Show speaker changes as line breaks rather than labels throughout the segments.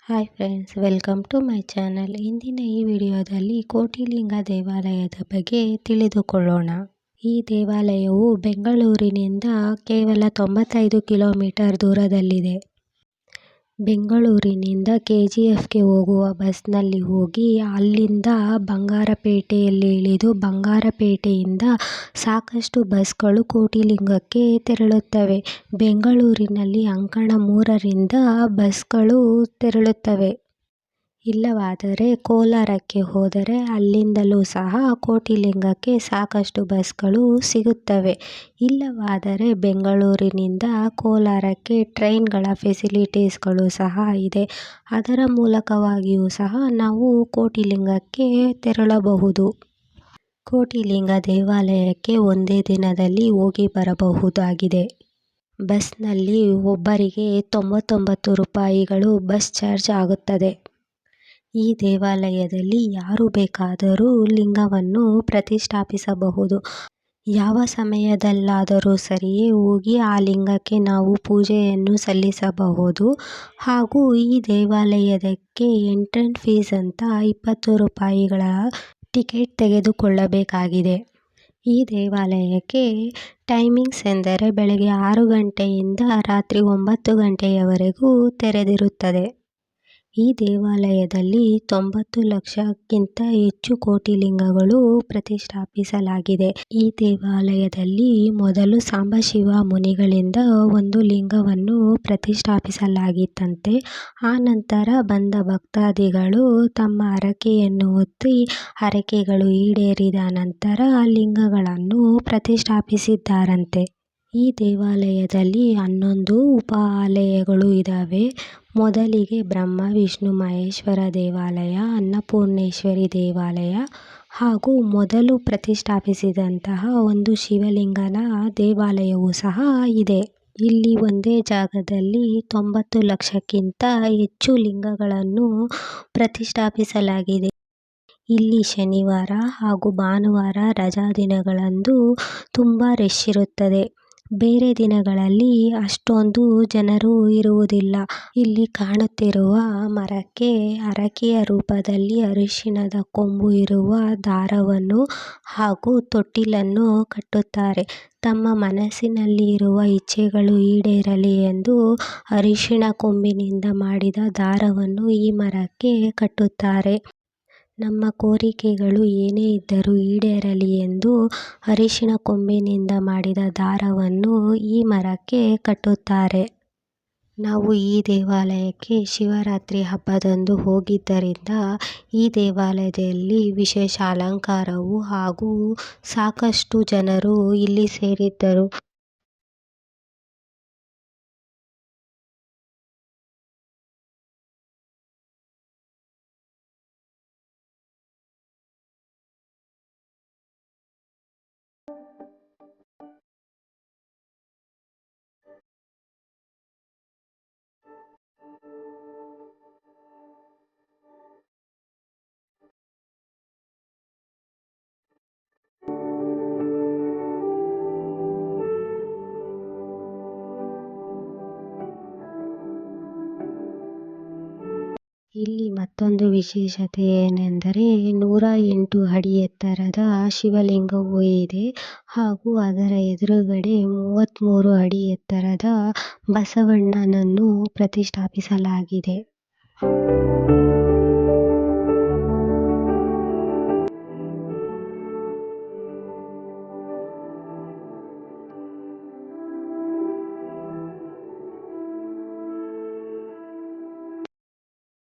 Hi friends, welcome to my channel. ಇಂದಿನ ಈ ವಿಡಿಯೋದಲ್ಲಿ ಕೋಟಿಲಿಂಗ ದೇವಾಲಯದ ಬಗ್ಗೆ ತಿಳಿದುಕೊಳ್ಳೋಣ. ಈ ದೇವಾಲಯವು ಬೆಂಗಳೂರಿನಿಂದ ಕೇವಲ 95 ಕಿಲೋಮೀಟರ್ ದೂರದಲ್ಲಿದೆ. ಬೆಂಗಳೂರಿನಿಂದ KGFಗೆ ಹೋಗುವ ಬಸ್ನಲ್ಲಿ ಹೋಗಿ ಅಲ್ಲಿಂದ ಬಂಗಾರಪೇಟೆಯಲ್ಲಿ ಇಳಿದು ಬಂಗಾರಪೇಟೆಯಿಂದ ಸಾಕಷ್ಟು ಬಸ್ಗಳು ಕೋಟಿಲಿಂಗಕ್ಕೆ ತೆರಳುತ್ತವೆ. ಬೆಂಗಳೂರಿನಲ್ಲಿ ಅಂಕಣ 3ರಿಂದ ಬಸ್ಗಳು ತೆರಳುತ್ತವೆ. ಇಲ್ಲವಾದರೆ ಕೋಲಾರಕ್ಕೆ ಹೋದರೆ ಅಲ್ಲಿಂದಲೂ ಸಹ ಕೋಟಿಲಿಂಗಕ್ಕೆ ಸಾಕಷ್ಟು ಬಸ್ಗಳು ಸಿಗುತ್ತವೆ. ಇಲ್ಲವಾದರೆ ಬೆಂಗಳೂರಿನಿಂದ ಕೋಲಾರಕ್ಕೆ ಟ್ರೈನ್ಗಳ ಫೆಸಿಲಿಟೀಸ್ಗಳು ಸಹ ಇದೆ. ಅದರ ಮೂಲಕವಾಗಿಯೂ ಸಹ ನಾವು ಕೋಟಿಲಿಂಗಕ್ಕೆ ತೆರಳಬಹುದು. ಕೋಟಿಲಿಂಗ ದೇವಾಲಯಕ್ಕೆ ಒಂದೇ ದಿನದಲ್ಲಿ ಹೋಗಿ ಬರಬಹುದಾಗಿದೆ. ಬಸ್ನಲ್ಲಿ ಒಬ್ಬರಿಗೆ 99 ರೂಪಾಯಿಗಳು ಬಸ್ ಚಾರ್ಜ್ ಆಗುತ್ತದೆ. ಈ ದೇವಾಲಯದಲ್ಲಿ ಯಾರು ಬೇಕಾದರೂ ಲಿಂಗವನ್ನು ಪ್ರತಿಷ್ಠಾಪಿಸಬಹುದು. ಯಾವ ಸಮಯದಲ್ಲಾದರೂ ಸರಿಯೇ ಹೋಗಿ ಆ ಲಿಂಗಕ್ಕೆ ನಾವು ಪೂಜೆಯನ್ನು ಸಲ್ಲಿಸಬಹುದು. ಹಾಗೂ ಈ ದೇವಾಲಯದಕ್ಕೆ ಎಂಟ್ರೆನ್ಸ್ ಫೀಸ್ ಅಂತ 20 ರೂಪಾಯಿಗಳ ಟಿಕೆಟ್ ತೆಗೆದುಕೊಳ್ಳಬೇಕಾಗಿದೆ. ಈ ದೇವಾಲಯಕ್ಕೆ ಟೈಮಿಂಗ್ಸ್ ಎಂದರೆ ಬೆಳಗ್ಗೆ 6 ಗಂಟೆಯಿಂದ ರಾತ್ರಿ 9 ಗಂಟೆಯವರೆಗೂ ತೆರೆದಿರುತ್ತದೆ. ಈ ದೇವಾಲಯದಲ್ಲಿ 90 ಲಕ್ಷಕ್ಕಿಂತ ಹೆಚ್ಚು ಕೋಟಿಲಿಂಗಗಳು ಪ್ರತಿಷ್ಠಾಪಿಸಲಾಗಿದೆ. ಈ ದೇವಾಲಯದಲ್ಲಿ ಮೊದಲು ಸಾಂಬಶಿವ ಮುನಿಗಳಿಂದ ಒಂದು ಲಿಂಗವನ್ನು ಪ್ರತಿಷ್ಠಾಪಿಸಲಾಗಿತ್ತಂತೆ. ಆ ನಂತರ ಬಂದ ಭಕ್ತಾದಿಗಳು ತಮ್ಮ ಹರಕೆಯನ್ನು ಹೊತ್ತಿ ಹರಕೆಗಳು ಈಡೇರಿದ ನಂತರ ಲಿಂಗಗಳನ್ನು ಪ್ರತಿಷ್ಠಾಪಿಸಿದ್ದಾರಂತೆ. ಈ ದೇವಾಲಯದಲ್ಲಿ 11 ಉಪ ಆಲಯಗಳು ಇದ್ದಾವೆ. ಮೊದಲಿಗೆ ಬ್ರಹ್ಮ ವಿಷ್ಣು ಮಹೇಶ್ವರ ದೇವಾಲಯ, ಅನ್ನಪೂರ್ಣೇಶ್ವರಿ ದೇವಾಲಯ ಹಾಗೂ ಮೊದಲು ಪ್ರತಿಷ್ಠಾಪಿಸಿದಂತಹ ಒಂದು ಶಿವಲಿಂಗನ ದೇವಾಲಯವೂ ಸಹ ಇದೆ. ಇಲ್ಲಿ ಒಂದೇ ಜಾಗದಲ್ಲಿ 90 ಲಕ್ಷಕ್ಕಿಂತ ಹೆಚ್ಚು ಲಿಂಗಗಳನ್ನು ಪ್ರತಿಷ್ಠಾಪಿಸಲಾಗಿದೆ. ಇಲ್ಲಿ ಶನಿವಾರ ಹಾಗೂ ಭಾನುವಾರ ರಜಾ ದಿನಗಳಂದು ತುಂಬ ರಶ್ ಇರುತ್ತದೆ. ಬೇರೆ ದಿನಗಳಲ್ಲಿ ಅಷ್ಟೊಂದು ಜನರು ಇರುವುದಿಲ್ಲ. ಇಲ್ಲಿ ಕಾಣುತ್ತಿರುವ ಮರಕ್ಕೆ ಹರಕೆಯ ರೂಪದಲ್ಲಿ ಅರಿಶಿಣದ ಕೊಂಬು ಇರುವ ದಾರವನ್ನು ಹಾಗೂ ತೊಟ್ಟಿಲನ್ನು ಕಟ್ಟುತ್ತಾರೆ. ತಮ್ಮ ಮನಸ್ಸಿನಲ್ಲಿ ಇರುವ ಇಚ್ಛೆಗಳು ಈಡೇರಲಿ ಎಂದು ಅರಿಶಿಣ ಕೊಂಬಿನಿಂದ ಮಾಡಿದ ದಾರವನ್ನು ಈ ಮರಕ್ಕೆ ಕಟ್ಟುತ್ತಾರೆ. ನಮ್ಮ ಕೋರಿಕೆಗಳು ಏನೇ ಇದ್ದರೂ ಈಡೇರಲಿ ಎಂದು ಅರಿಶಿಣ ಕೊಂಬಿನಿಂದ ಮಾಡಿದ ದಾರವನ್ನು ಈ ಮರಕ್ಕೆ ಕಟ್ಟುತ್ತಾರೆ. ನಾವು ಈ ದೇವಾಲಯಕ್ಕೆ ಶಿವರಾತ್ರಿ ಹಬ್ಬದಂದು ಹೋಗಿದ್ದರಿಂದ ಈ ದೇವಾಲಯದಲ್ಲಿ ವಿಶೇಷ ಅಲಂಕಾರವು ಹಾಗೂ ಸಾಕಷ್ಟು ಜನರು ಇಲ್ಲಿ ಸೇರಿದ್ದರು. ಇಲ್ಲಿ ಮತ್ತೊಂದು ವಿಶೇಷತೆ ಏನೆಂದರೆ 108 ಅಡಿ ಎತ್ತರದ ಶಿವಲಿಂಗವೂ ಇದೆ ಹಾಗೂ ಅದರ ಎದುರುಗಡೆ 33 ಅಡಿ ಎತ್ತರದ ಬಸವಣ್ಣನನ್ನು ಪ್ರತಿಷ್ಠಾಪಿಸಲಾಗಿದೆ.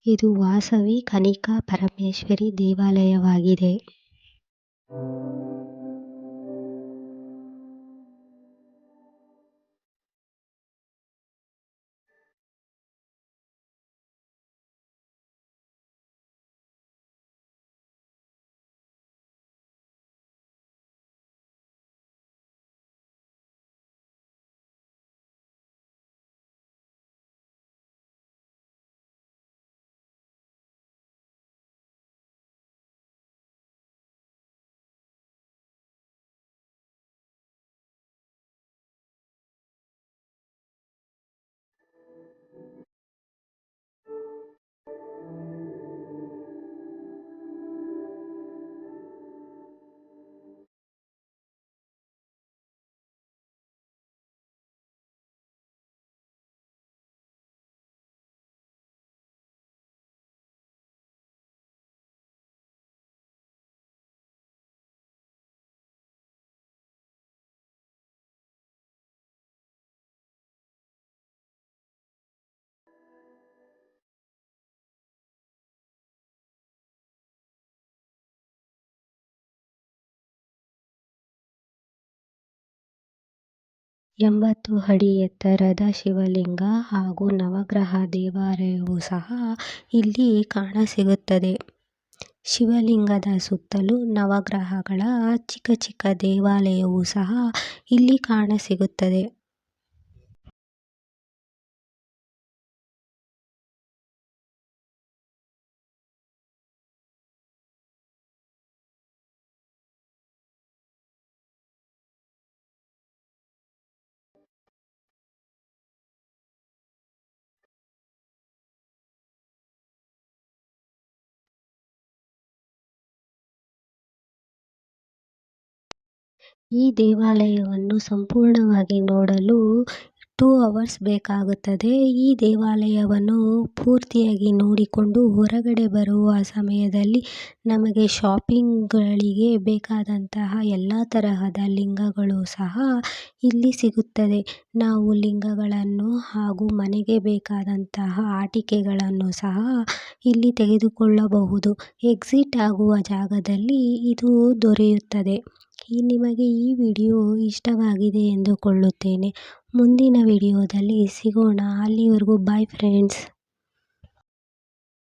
ಇದು ವಾಸವಿ ಕನಿಕಾ ಪರಮೇಶ್ವರಿ ದೇವಾಲಯವಾಗಿದೆ. 80 ಅಡಿ ಎತ್ತರದ ಶಿವಲಿಂಗ ಹಾಗೂ ನವಗ್ರಹ ದೇವಾಲಯವೂ ಸಹ ಇಲ್ಲಿ ಕಾಣಸಿಗುತ್ತದೆ. ಶಿವಲಿಂಗದ ಸುತ್ತಲೂ ನವಗ್ರಹಗಳ ಚಿಕ್ಕ ಚಿಕ್ಕ ದೇವಾಲಯವೂ ಸಹ ಇಲ್ಲಿ ಕಾಣಸಿಗುತ್ತದೆ. ಈ ದೇವಾಲಯವನ್ನು ಸಂಪೂರ್ಣವಾಗಿ ನೋಡಲು 2 ಅವರ್ಸ್ ಬೇಕಾಗುತ್ತದೆ. ಈ ದೇವಾಲಯವನ್ನು ಪೂರ್ತಿಯಾಗಿ ನೋಡಿಕೊಂಡು ಹೊರಗಡೆ ಬರುವ ಸಮಯದಲ್ಲಿ ನಮಗೆ ಶಾಪಿಂಗ್ಗಳಿಗೆ ಬೇಕಾದಂತಹ ಎಲ್ಲ ತರಹದ ಲಿಂಗಗಳು ಸಹ ಇಲ್ಲಿ ಸಿಗುತ್ತದೆ. ನಾವು ಲಿಂಗಗಳನ್ನು ಹಾಗೂ ಮನೆಗೆ ಬೇಕಾದಂತಹ ಆಟಿಕೆಗಳನ್ನು ಸಹ ಇಲ್ಲಿ ತೆಗೆದುಕೊಳ್ಳಬಹುದು. ಎಕ್ಸಿಟ್ ಆಗುವ ಜಾಗದಲ್ಲಿ ಇದು ದೊರೆಯುತ್ತದೆ. ನಿಮಗೆ ಈ ವಿಡಿಯೋ ಇಷ್ಟವಾಗಿದೆ ಎಂದುಕೊಳ್ಳುತ್ತೇನೆ. ಮುಂದಿನ ವಿಡಿಯೋದಲ್ಲಿ ಸಿಗೋಣ. ಅಲ್ಲಿವರೆಗೂ ಬಾಯ್ ಫ್ರೆಂಡ್ಸ್.